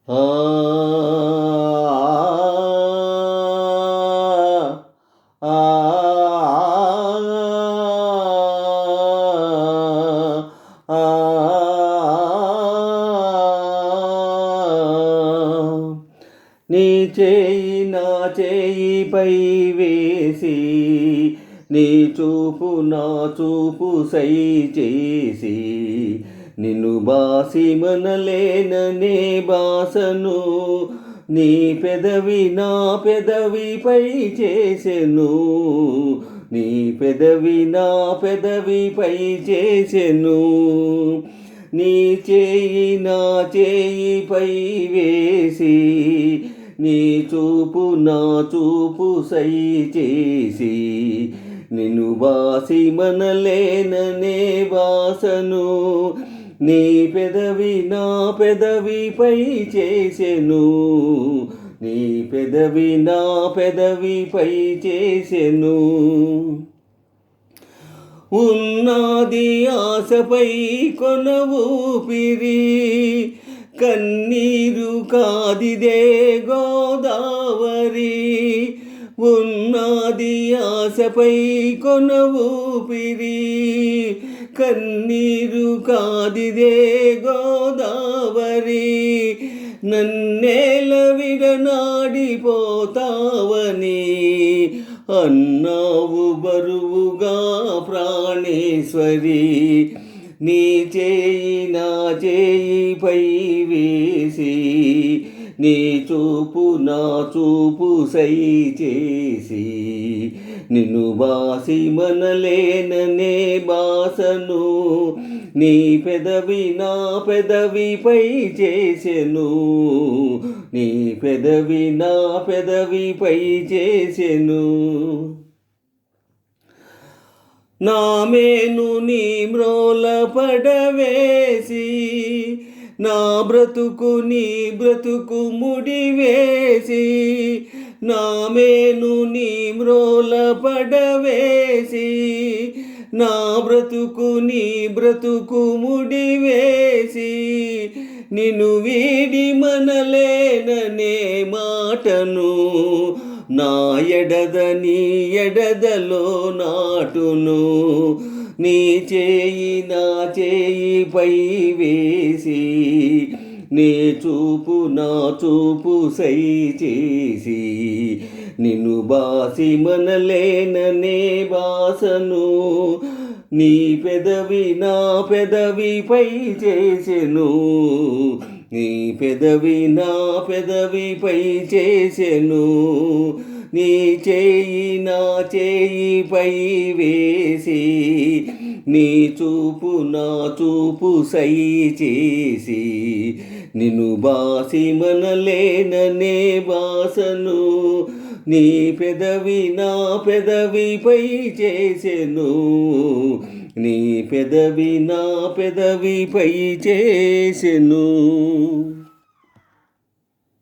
ఆ నీ చేయి నా చేయిపై వేసి, నీ చూపు నా చూపు సై చేసి, నిన్ను బాసి మనలేననే బాసను, నీ పెదవి నా పెదవిపై చేసెను, నీ పెదవి నా పెదవిపై చేసెను. నీ చేయి నా చేయిపై వేసి, నీ చూపు నా చూపు సై చేసి, నిన్ను బాసి మనలేననే బాసను, నీ పెదవి నా పెదవిపై చేసెను, నీ పెదవి నా పెదవిపై చేసెను. ఉన్నది ఆశపై కొన ఊపిరి, కన్నీరు కాదిదే గోదావరి. ఉన్నది ఆశపై కొన ఊపిరి, కన్నీరు కాదిదే గోదావరి. నన్నేల విడనాడిపోతావని అన్నావు బరువుగా ప్రాణేశ్వరి. నీ చేయి నా చేయిపై వేసి, నీ చూపు నా చూపు సై చేసి, నిన్ను బాసి మనలేననే బాసను, నీ పెదవి నా పెదవిపై చేసెను, నీ పెదవి నా పెదవిపై చేసెను. నా మేను నీ మ్రోల పడవేసి, నా బ్రతుకు నీ బ్రతుకు ముడివేసి, నా మేను నీ మ్రోల పడవేసి, నా బ్రతుకు నీ బ్రతుకు ముడివేసి, నిన్ను వీడి మనలేననే మాటను, నా ఎడదని ఎడదలో నాటును, నీ చేయి నా చేయిపై వేసి, నీ చూపు నా చూపు సై చేసి, నిన్ను బాసి మనలేననే బాసను, నీ పెదవి నా పెదవిపై చేసెను, నీ పెదవి నా పెదవిపై చేసెను. నీ చేయి నా చేయిపై వేసి, నీ చూపు నా చూపు సై చేసి, నిన్ను బాసి మనలేననే బాసను, నీ పెదవి నా పెదవిపై చేసెను, నీ పెదవి నా పెదవిపై చేసెను.